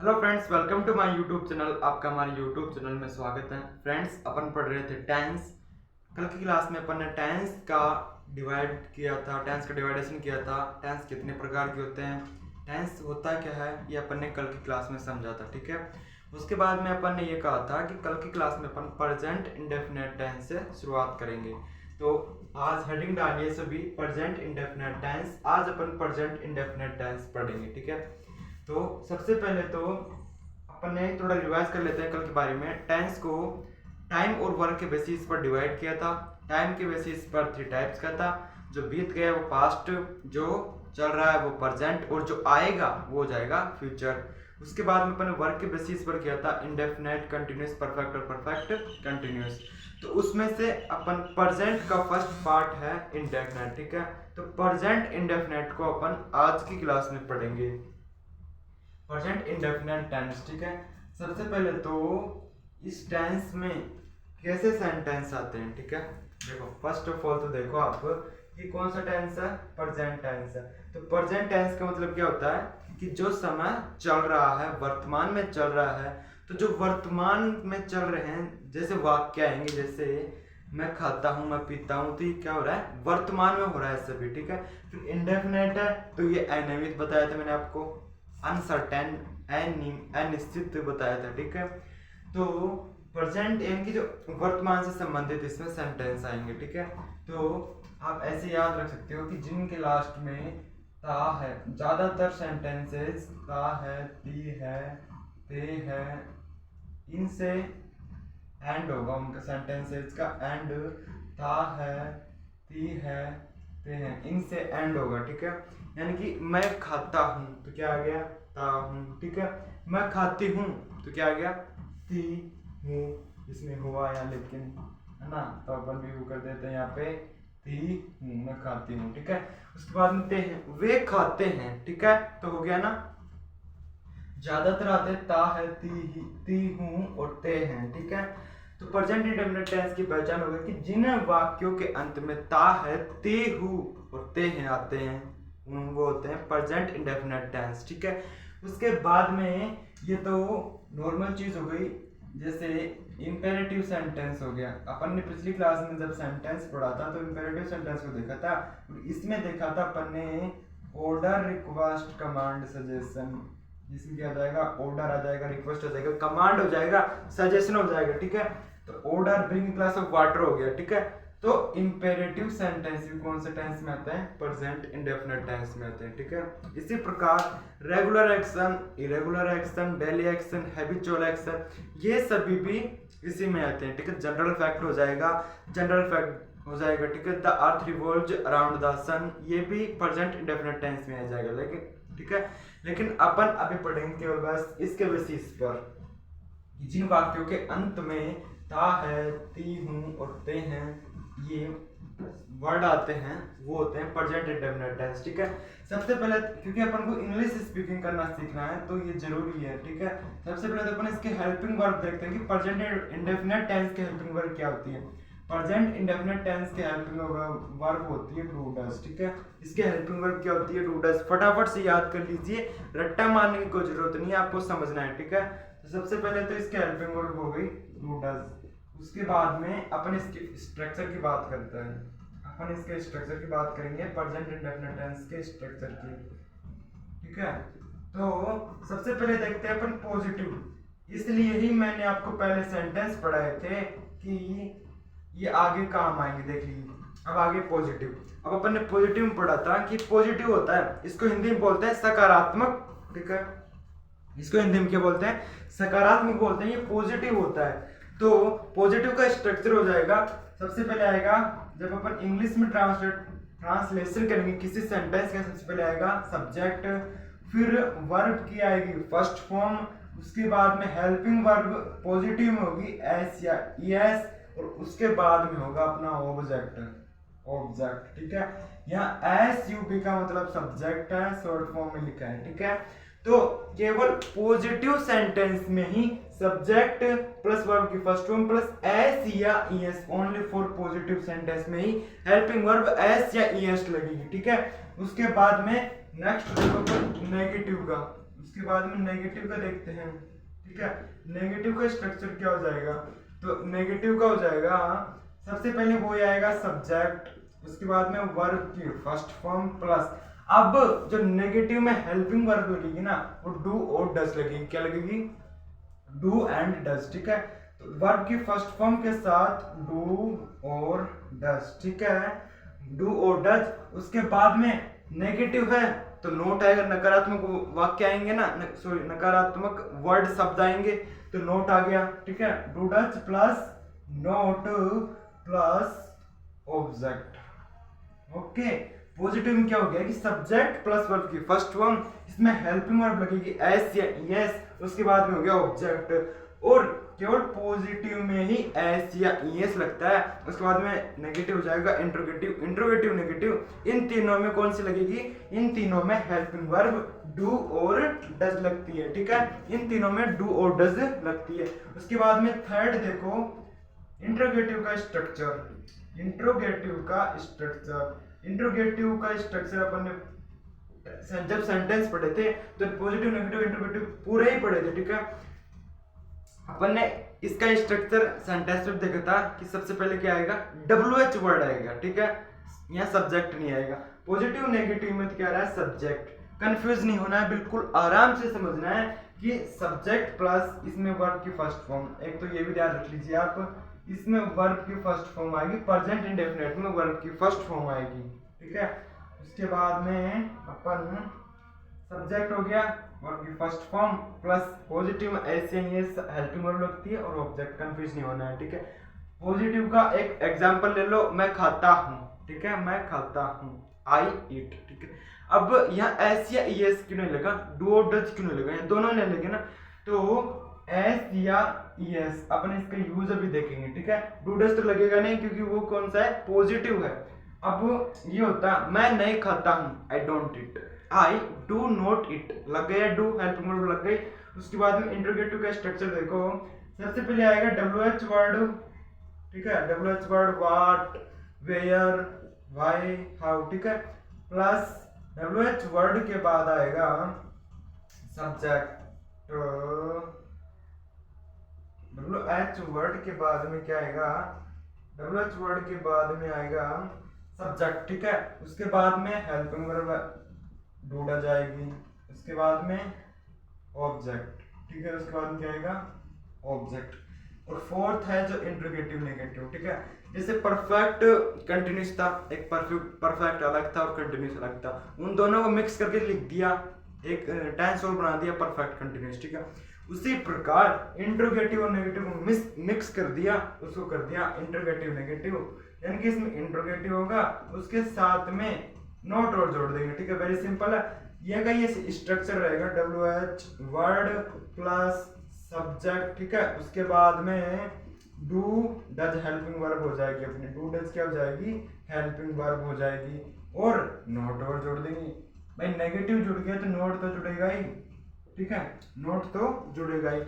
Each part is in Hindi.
Hello friends, welcome to my YouTube channel. आपका हमारे यूट्यूब चैनल में स्वागत है। फ्रेंड्स, अपन पढ़ रहे थे टेंस। कल की क्लास में अपन ने टेंस का डिवाइड किया था, टेंस का डिवाइडेशन किया था। टेंस कितने प्रकार के होते हैं, टेंस होता क्या है, ये अपन ने कल की क्लास में समझा था। ठीक है, उसके बाद में अपन ने ये कहा था कि कल की क्लास में अपन प्रेजेंट इंडेफिनिट टेंस से शुरुआत करेंगे। तो आज हेडिंग डालिए सभी, प्रेजेंट इंडेफिनिट टेंस। आज अपन प्रेजेंट इंडेफिनिट टेंस पढ़ेंगे। ठीक है, तो सबसे पहले तो अपन ने थोड़ा रिवाइज कर लेते हैं कल के बारे में। टेंस को टाइम और वर्क के बेसिस पर डिवाइड किया था। टाइम के बेसिस पर 3 टाइप्स का था। जो बीत गया वो पास्ट, जो चल रहा है वो प्रेजेंट, और जो आएगा वो हो जाएगा फ्यूचर। उसके बाद में अपन ने वर्क के बेसिस पर किया था इंडेफिनिट, कंटिन्यूस, परफेक्ट और परफेक्ट कंटिन्यूस। तो उसमें से अपन प्रेजेंट का फर्स्ट पार्ट है इंडेफिनिट। ठीक है, तो प्रेजेंट इंडेफिनिट को अपन आज की क्लास में पढ़ेंगे, प्रेजेंट इंडेफिनिट टेंस। ठीक है, सबसे पहले तो इस टेंस में कैसे सेंटेंस आते हैं। ठीक है, देखो फर्स्ट ऑफ ऑल तो देखो आप कि कौन सा टेंस है, प्रेजेंट टेंस है। तो प्रेजेंट टेंस का मतलब क्या होता है कि जो समय चल रहा है, वर्तमान में चल रहा है। तो जो वर्तमान में चल रहे हैं, जैसे वाक्य आएंगे, जैसे मैं खाता हूँ, मैं पीता हूँ, तो ये क्या हो रहा है, वर्तमान में हो रहा है सभी। ठीक है, फिर इंडेफिनिट है तो ये अनियमित बताया था मैंने आपको, अनसर्टेन, अनिश्चित बताया था। ठीक है, तो प्रेजेंट यानी कि जो वर्तमान से संबंधित इसमें सेंटेंस आएंगे। ठीक है, तो आप ऐसे याद रख सकते हो कि जिनके लास्ट में ता है, ज्यादातर सेंटेंसेस ता है, ती है, ते है, इनसे एंड होगा। उनका सेंटेंसेस का एंड ता है, ती है, ते हैं, इनसे एंड होगा। ठीक है, यानी कि मैं खाता हूँ तो क्या आ गया, ता हूँ। ठीक है, मैं खाती हूँ तो क्या आ गया, ती हूँ। इसमें हुआ या लेकिन है ना, तो अपन भी वो कर देते हैं यहाँ पे, ती हूँ, मैं खाती हूँ। ठीक है, उसके बाद में ते हैं, वे खाते हैं। ठीक है, तो हो गया ना, ज्यादातर आते हैं ता है, ती हूँ और ते हैं। ठीक है, तो प्रेजेंट इंडेफिनिट टेंस की पहचान हो गई कि जिन वाक्यों के अंत में ता है, ते हूँ और ते हैं आते हैं, वो होते हैं प्रेजेंट इंडेफिनिट टेंस। ठीक है, उसके बाद में ये तो नॉर्मल चीज हो गई, जैसे इंपेरेटिव सेंटेंस हो गया। अपन ने पिछली क्लास में जब सेंटेंस पढ़ा था तो इंपेरेटिव सेंटेंस को देखा था, इसमें देखा था अपन ने ऑर्डर, रिक्वेस्ट, कमांड, सजेशन। जिसमें क्या आ जाएगा, ऑर्डर आ जाएगा, रिक्वेस्ट आ जाएगा, कमांड हो जाएगा, सजेशन हो जाएगा। ठीक है, तो order bring glass of water हो गया। ठीक है, तो इंपेरेटिव सेंटेंस भी कौन से टेंस में आते हैं, प्रेजेंट इंडेफिनिट टेंस में आते हैं। ठीक है, इसी प्रकार regular action, irregular action, daily action, habitual action, ये सभी भी इसी में आते हैं। ठीक है, जनरल फैक्ट हो जाएगा, जनरल फैक्ट हो जाएगा। ठीक है, the earth revolves around the sun, ये भी प्रेजेंट इंडेफिनिट टेंस में आ जाएगा। लेकिन ठीक है, लेकिन अपन अभी पढ़ेंगे केवल बस इसके बेसिस पर जिन वाक्यों के अंत में ता है, ती हूँ और ते हैं, ये वर्ड आते हैं, वो होते हैं प्रेजेंट इंडेफिनिट टेंस। ठीक है, सबसे पहले क्योंकि अपन को इंग्लिश स्पीकिंग करना सीखना है तो ये जरूरी है। ठीक है, सबसे पहले तो अपन इसके हेल्पिंग वर्ब देखते हैं कि प्रेजेंट इंडेफिनिट टेंस के हेल्पिंग वर्ब क्या होती है। प्रेजेंट इंडेफिनिट टेंस के हेल्पिंग वर्ब होती है डू डज। ठीक है, इसके हेल्पिंग वर्ब क्या होती है, डू डज। फटाफट से याद कर लीजिए, रट्टा मारने की कोई जरूरत नहीं है, आपको समझना है। ठीक है, तो सबसे पहले तो इसके हेल्पिंग वर्ब हो गई डू डज। उसके बाद में अपन इसके स्ट्रक्चर की बात करते हैं, अपन इसके स्ट्रक्चर की बात करेंगे, प्रेजेंट इंडेफिनिट टेंस के स्ट्रक्चर की। ठीक है, तो सबसे पहले देखते हैं अपन पॉजिटिव। इसलिए ही मैंने आपको पहले सेंटेंस पढ़ाए थे कि ये आगे काम आएंगे। देख लीजिए, अब आगे पॉजिटिव। अब अपन ने पॉजिटिव में पढ़ा था कि पॉजिटिव होता है, इसको हिंदी में बोलते हैं सकारात्मक। ठीक है, इसको हिंदी में क्या बोलते हैं, सकारात्मक बोलते हैं। ये पॉजिटिव होता है। तो पॉजिटिव का स्ट्रक्चर हो जाएगा, सबसे पहले आएगा, जब अपन इंग्लिश में ट्रांसलेशन करेंगे किसी सेंटेंस का, सबसे पहले आएगा सब्जेक्ट, फिर वर्ब की आएगी फर्स्ट फॉर्म, उसके बाद में हेल्पिंग वर्ब पॉजिटिव में होगी एस या ईएस, और उसके बाद में होगा अपना ऑब्जेक्ट। ठीक है, यहाँ एस यू बी का मतलब सब्जेक्ट है, शॉर्ट फॉर्म में लिखा है। ठीक है, तो केवल पॉजिटिव सेंटेंस में ही सब्जेक्ट प्लस वर्ब की फर्स्ट फॉर्म प्लस एस या ES, only for positive sentence में ही हेल्पिंग वर्ब एस या ईएस लगेगी। ठीक है, उसके बाद में नेक्स्ट देखो अपन नेगेटिव का, उसके बाद में नेगेटिव का देखते हैं। ठीक है, नेगेटिव का स्ट्रक्चर क्या हो जाएगा, तो नेगेटिव का हो जाएगा सबसे पहले वो आएगा सब्जेक्ट, उसके बाद में वर्ब की फर्स्ट फॉर्म प्लस, अब जो नेगेटिव में हेल्पिंग वर्ब लगेगी ना वो डू और डज लगेगी। क्या लगेगी, डू एंड डज। ठीक है, तो वर्ब की फर्स्ट फॉर्म के साथ डू और डज। ठीक है, डू और डज, उसके बाद में नेगेटिव है तो नोट आएगा, नकारात्मक वाक्य आएंगे ना, सॉरी नकारात्मक वर्ड शब्द आएंगे तो नोट आ गया। ठीक है, do does plus note plus object. Okay, positive में क्या हो गया कि सब्जेक्ट प्लस वर्ब की फर्स्ट फॉर्म, इसमें हेल्पिंग वर्ब लगेगी एस या ईएस, उसके बाद में हो गया ऑब्जेक्ट। और केवल पॉजिटिव में ही एस या ईएस लगता है, उसके बाद में नेगेटिव हो जाएगा इंट्रोगेटिव, इंट्रोगेटिव नेगेटिव। इन तीनों में कौन सी लगेगी, इन तीनों में हेल्पिंग वर्ब डू और डज लगती है। ठीक है, इन तीनों में डू और डज लगती है। उसके बाद में थर्ड देखो इंट्रोगेटिव का स्ट्रक्चर, इंट्रोगेटिव का स्ट्रक्चर, इंट्रोगेटिव का स्ट्रक्चर अपन ने जब सेंटेंस पढ़े थे तो पॉजिटिव नेगेटिव इंट्रोगेटिव पूरे ही पढ़े थे। ठीक है, अपन ने इसका स्ट्रक्चर सेंटेंस में देखा था कि सबसे पहले क्या आएगा, WH वर्ड आएगा। ठीक है, यहाँ सब्जेक्ट नहीं आएगा। पॉजिटिव नेगेटिव में तो क्या रहा है, सब्जेक्ट। कंफ्यूज नहीं होना है, बिल्कुल आराम से समझना है कि सब्जेक्ट प्लस इसमें वर्ब की फर्स्ट फॉर्म, एक तो ये भी ध्यान रख लीजिए आप, इसमें वर्ब की फर्स्ट फॉर्म आएगी, प्रेजेंट इंडेफिनिट में वर्ब की फर्स्ट फॉर्म आएगी। ठीक है, उसके बाद में अपन सब्जेक्ट हो गया, वर्ब की फर्स्ट फॉर्म प्लस पॉजिटिव ऐसे ही हेल्पिंग वर्ब लगती है और ऑब्जेक्ट, कंफ्यूज नहीं होना है। ठीक है, पॉजिटिव का एक एग्जांपल ले लो, मैं खाता हूँ। ठीक है, मैं खाता हूँ, आई ईट। ठीक है, अब यहाँ एस या ईएस क्यों नहीं लगा, डू और डज क्यों नहीं लगा, ये दोनों नहीं लगे ना, तो एस या ईएस अपन इसका यूज अभी देखेंगे। ठीक है, डू डज तो लगेगा नहीं क्योंकि वो कौन सा है, पॉजिटिव है। अब ये होता मैं नहीं खाता हूँ, I don't eat, I do not eat, लग गया डू, हेल्पिंग वर्ब लग गई। उसके बाद में इंट्रोगेटिव का स्ट्रक्चर देखो, सबसे पहले आएगा WH वर्ड। ठीक है, WH word what, where, why, how. ठीक है, प्लस WH वर्ड के बाद आएगा सब्जेक्ट, WH वर्ड के बाद में क्या आएगा, WH वर्ड के बाद में आएगा सब्जेक्ट। ठीक है, उसके बाद में हेल्पिंग वर्ब डू डज जाएगी, उसके बाद में ऑब्जेक्ट। ठीक है, उसके बाद में क्या आएगा, ऑब्जेक्ट। और फोर्थ है जो इंट्रोगेटिव नेगेटिव। ठीक है, जैसे परफेक्ट कंटिन्यूस था, एक परफेक्ट अलग था और कंटिन्यूस अलग था, उन दोनों को मिक्स करके लिख दिया, एक टेंस और बना दिया परफेक्ट कंटिन्यूस। ठीक है, उसी प्रकार इंट्रोगेटिव और नेगेटिव को मिक्स कर दिया, उसको कर दिया इंट्रोगेटिव नेगेटिव, यानी कि इसमें इंट्रोगेटिव होगा उसके साथ में नोट और जोड़ देंगे। ठीक है, वेरी सिंपल है, ये का ये स्ट्रक्चर रहेगा, WH वर्ड प्लस सब्जेक्ट। ठीक है, उसके बाद में डू डज हेल्पिंग वर्ब हो जाएगी अपनी, डू डज क्या हो जाएगी, हेल्पिंग वर्ब हो जाएगी, और नोट और जोड़ देंगे। भाई नेगेटिव जुड़ गया तो नोट तो जुड़ेगा ही। ठीक है, नोट तो जुड़ेगा ही।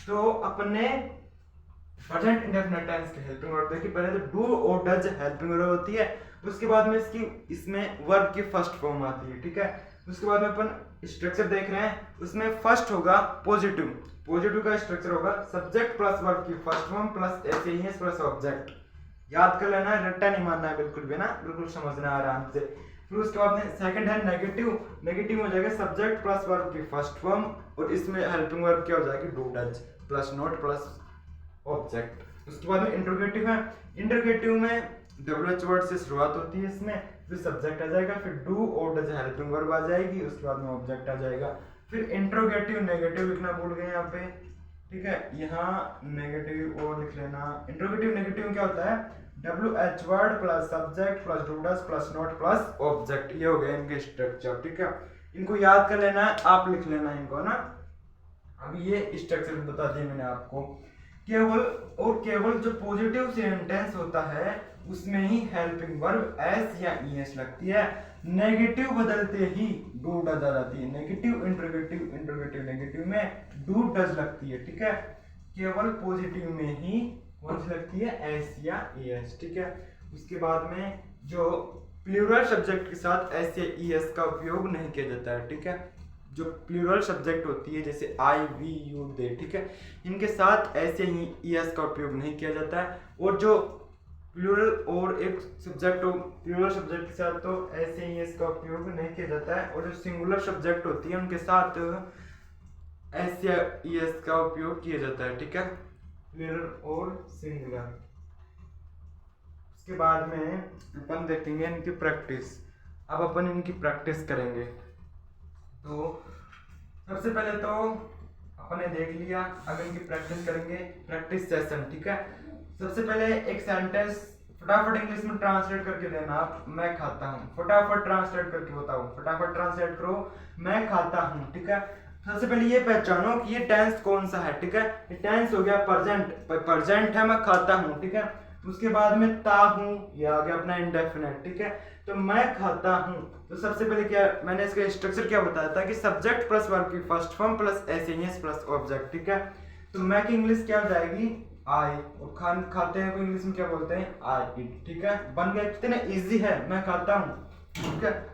तो अपने प्रेजेंट इंडेफिनिट टेंस के हेल्पिंग वर्ब देखिए, पहले तो डू और डज हेल्पिंग वर्ब होती है, उसके बाद में इसमें वर्ब की फर्स्ट फॉर्म आती है। ठीक है, उसके बाद में अपन स्ट्रक्चर देख रहे हैं, उसमें फर्स्ट होगा पॉजिटिव, पॉजिटिव का स्ट्रक्चर होगा सब्जेक्ट प्लस वर्ब की first form plus S plus object. याद कर लेना है, रट्टा नहीं मानना है बिल्कुल भी ना, बिल्कुल समझना है आराम से। फिर उसके बाद में सेकंड है नेगेटिव, नेगेटिव हो जाएगा सब्जेक्ट प्लस वर्ब की फर्स्ट फॉर्म, और इसमें हेल्पिंग वर्ब क्या हो जाएगी, do does plus note plus object. उसके बाद में इंट्रोगेटिव है, इंट्रोगेटिव में WH वर्ड से शुरुआत होती है, इसमें फिर सब्जेक्ट आ जाएगा, फिर डू और डज हेल्पिंग वर्ब आ जाएगी, उसके बाद में ऑब्जेक्ट आ जाएगा। फिर इंट्रोगेटिव नेगेटिव लिखना भूल गए यहाँ पे। ठीक है, यहाँ नेगेटिव और लिख लेना। इंट्रोगेटिव नेगेटिव क्या होता है, WH word plus subject plus do does plus note plus object, ये हो गया इनके स्ट्रक्चर। ठीक है, इनको याद कर लेना है, आप लिख लेना इनको ना। अब ये स्ट्रक्चर बता दिए मैंने आपको। केवल जो पॉजिटिव सेंटेंस होता है उसमें ही हेल्पिंग वर्ब एस या ईएस लगती है, नेगेटिव बदलते ही डू डज आ जाती है, नेगेटिव इंट्रोगेटिव, इंट्रोगेटिव नेगेटिव में डू डज लगती है। ठीक है, केवल पॉजिटिव में ही कौन सी लगती है, एस या ईएस। ठीक है, उसके बाद में जो प्लूरल सब्जेक्ट के साथ एस या ई एस का उपयोग नहीं किया जाता है, ठीक है। जो प्लूरल सब्जेक्ट होती है जैसे आई वी यू दे, ठीक है, इनके साथ एस या ई एस का उपयोग नहीं किया जाता है। और जो प्लूरल और एक सब्जेक्ट हो प्लूरल सब्जेक्ट के साथ तो एस या ई एस का उपयोग नहीं किया जाता है। और जो सिंगुलर सब्जेक्ट होती है उनके साथ एस या ई एस का उपयोग किया जाता है, ठीक है, प्लूरल और सिंगुलर। उसके बाद में अपन देखेंगे इनकी प्रैक्टिस। अब अपन इनकी प्रैक्टिस करेंगे। तो सबसे पहले तो अपन ने देख लिया, अब इनकी प्रैक्टिस करेंगे, प्रैक्टिस सेशन, ठीक है। सबसे पहले एक सेंटेंस फटाफट इंग्लिश में ट्रांसलेट करके देना आप, मैं खाता हूँ, फटाफट ट्रांसलेट करके बताओ, फटाफट ट्रांसलेट करो, मैं खाता हूँ, ठीक है। सबसे पहले ये पहचानो कि ये टेंस कौन सा है, ठीक है। ये टेंस हो गया प्रेजेंट है, मैं खाता हूँ, ठीक है। उसके बाद में ता हूँ, ये आ गया अपना इंडेफिनिट, ठीक है। तो मैं खाता हूँ, तो सबसे पहले क्या मैंने इसका स्ट्रक्चर क्या बताया था कि सब्जेक्ट प्लस वर्ब की first form plus S plus object, ठीक है। तो मैं की इंग्लिश क्या हो जाएगी, आई, और खाते हैं को इंग्लिश में क्या बोलते हैं, आई ईट, ठीक है। बन गया, कितने इजी है, मैं खाता हूँ, ठीक है।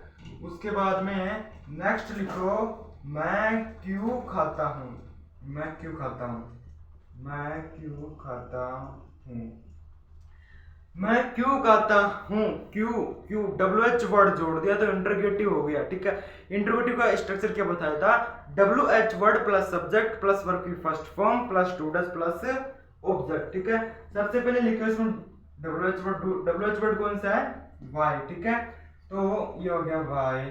उसके बाद में नेक्स्ट लिखो, मैं क्यों खाता हूँ, मैं क्यों खाता हूँ, मैं क्यों खाता हूँ, मैं क्यों खाता हूँ, क्यों क्यों डब्ल्यू एच वर्ड जोड़ दिया तो इंटरोगेटिव हो गया, ठीक है। इंटरोगेटिव का स्ट्रक्चर क्या बताया था, W H word plus subject plus verb की first form plus do does plus object, ठीक है। सबसे पहले लिखो इसमें डब्ल्यू एच वर्ड कौन सा है, वाई, ठीक है। तो ये हो गया वाई,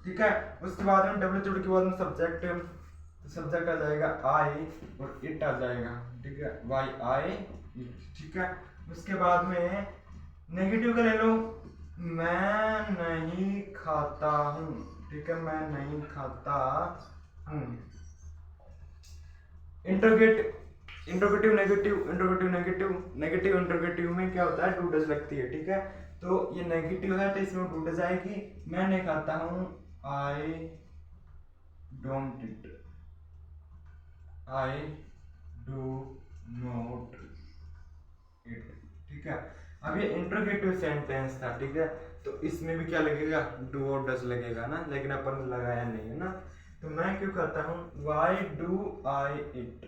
ठीक है। उसके बाद में डब्ल्यू एच वर्ड के बाद में सब्जेक्ट, तो सब्जेक्ट आ जाएगा आई और इट आ जाएगा, ठीक है, वाई आई इट, ठीक है। उसके बाद में नेगेटिव का ले लो, मैं नहीं खाता हूँ, ठीक है, मैं नहीं खाता हूँ। इंट्रोगेटिव नेगेटिव में क्या होता है, टू डज लगती है, ठीक है। तो ये नेगेटिव है तो इसमें टू डज आएगी, मैं नहीं खाता हूँ, I don't it, I do not it, ठीक है। अब ये इंट्रोगेटिव सेंटेंस था, ठीक है, तो इसमें भी क्या लगेगा, डू और डज लगेगा ना, लेकिन अपन ने लगाया नहीं है ना। तो मैं क्यों खाता हूँ, वाई डू आई इट,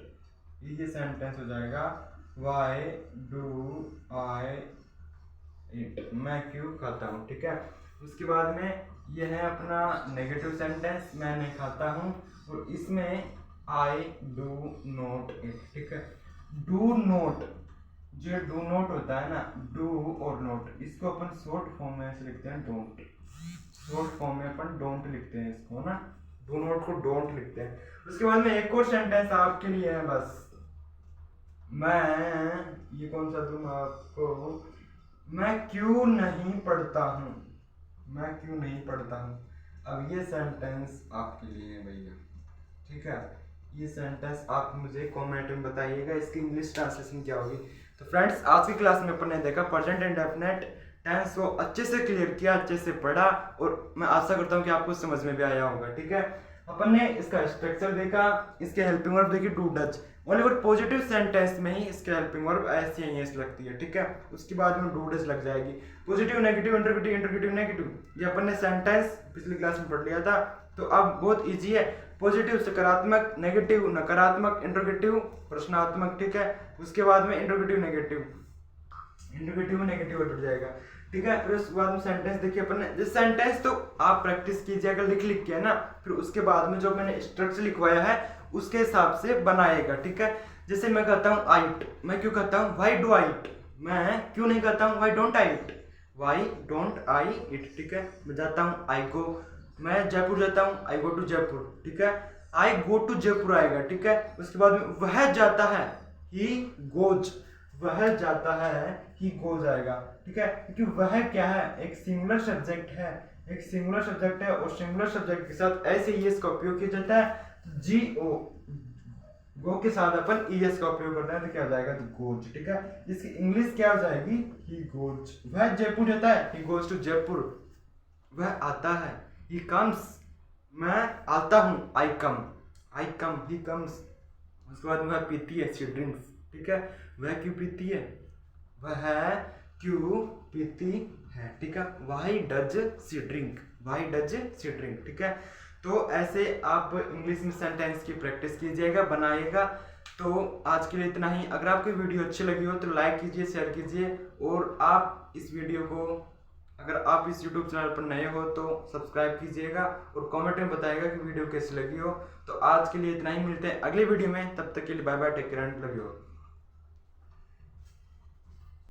ये सेंटेंस हो जाएगा, वाई डू आई इट, मैं क्यों खाता हूँ, ठीक है। उसके बाद में ये है अपना नेगेटिव सेंटेंस, मैं नहीं खाता हूँ, और इसमें आई डू नॉट इट, ठीक है। डू नॉट, जो डू नॉट होता है ना, डू और नॉट, इसको अपन शॉर्ट फॉर्म में ऐसे लिखते हैं, डोंट, शॉर्ट फॉर्म में अपन डोंट लिखते हैं इसको ना, डू नॉट को डोंट लिखते हैं। उसके बाद में एक और सेंटेंस आपके लिए है बस, मैं, ये कौन सा दूं आपको, मैं क्यों नहीं पढ़ता हूँ, मैं क्यों नहीं पढ़ता हूँ। अब ये सेंटेंस आपके लिए है भैया, ठीक है। ये सेंटेंस आप मुझे कमेंट में बताइएगा इसकी इंग्लिश ट्रांसलेशन क्या होगी। तो फ्रेंड्स, आज की क्लास में अपन ने देखा प्रेजेंट इंडेफिनिट टेंस को अच्छे से क्लियर किया, अच्छे से पढ़ा, और मैं आशा करता हूँ कि आपको समझ में भी आया होगा, ठीक है। अपन ने इसका स्ट्रक्चर देखा, इसके हेल्पिंग वर्ब देखी टू डज, ओनली और पॉजिटिव सेंटेंस में ही इसके हेल्पिंग वर्ब एस या एस लगती है, ठीक है। उसके बाद में डू डज लग जाएगी। Positive negative interrogative interrogative negative, ये अपन ने सेंटेंस पिछली क्लास में पढ़ लिया था। तो अब बहुत इजी है, पॉजिटिव सकारात्मक, नेगेटिव नकारात्मक, इंटरोगेटिव प्रश्नात्मक, ठीक है। उसके बाद में इंटरोगेटिव नेगेटिव, इंटरोगेटिव में नेगेटिव जुड़ जाएगा, ठीक है। फिर उसके बाद में सेंटेंस देखिए अपन ने, जिस सेंटेंस तो आप प्रैक्टिस कीजिए, अगर लिख के ना, फिर उसके बाद में जो मैंने स्ट्रक्चर लिखवाया है उसके हिसाब से बनाएगा, ठीक है। जैसे मैं कहता हूँ आई इट, मैं क्यों कहता हूँ, वाई डू आई इट, मैं क्यों नहीं कहता हूँ, why don't I it, why don't I it, ठीक है। मैं जाता हूँ, आई गो, मैं जयपुर जाता हूँ, आई गो टू जयपुर, ठीक है। आई गो टू जयपुर आएगा, ठीक है। उसके बाद में वह जाता है, ही गोज, वह जाता है, ही गोज आएगा, ठीक है। क्योंकि वह क्या है, एक सिंगुलर सब्जेक्ट है, एक सिंगुलर सब्जेक्ट है, और सिंगुलर सब्जेक्ट के साथ ऐसे ही इसका उपयोग किया जाता है, जी ओ, गो के साथ अपन ईएस का उपयोग करते हैं, तो क्या हो जाएगा, गोज, ठीक है। इसकी इंग्लिश क्या हो जाएगी, ही गोज। वह जयपुर जाता है, ही गोज टू जयपुर। वह आता है, ही कम्स, मैं आता हूँ, आई कम, आई कम, ही कम्स। उसके बाद वह पीती है, शी ड्रिंक्स, ठीक है। वह क्यों पीती है, वह क्यों पीती है, ठीक है। Why does she drink, why does she drink, ठीक है। तो ऐसे आप इंग्लिश में सेंटेंस की प्रैक्टिस कीजिएगा, बनाइएगा। तो आज के लिए इतना ही। अगर आपकी वीडियो अच्छी लगी हो तो लाइक कीजिए, शेयर कीजिए, और आप इस वीडियो को, अगर आप इस YouTube चैनल पर नए हो तो सब्सक्राइब कीजिएगा और कमेंट में बताइएगा कि वीडियो कैसी लगी हो। तो आज के लिए इतना ही, मिलते हैं अगले वीडियो में, तब तक के लिए bye bye, take care and love you.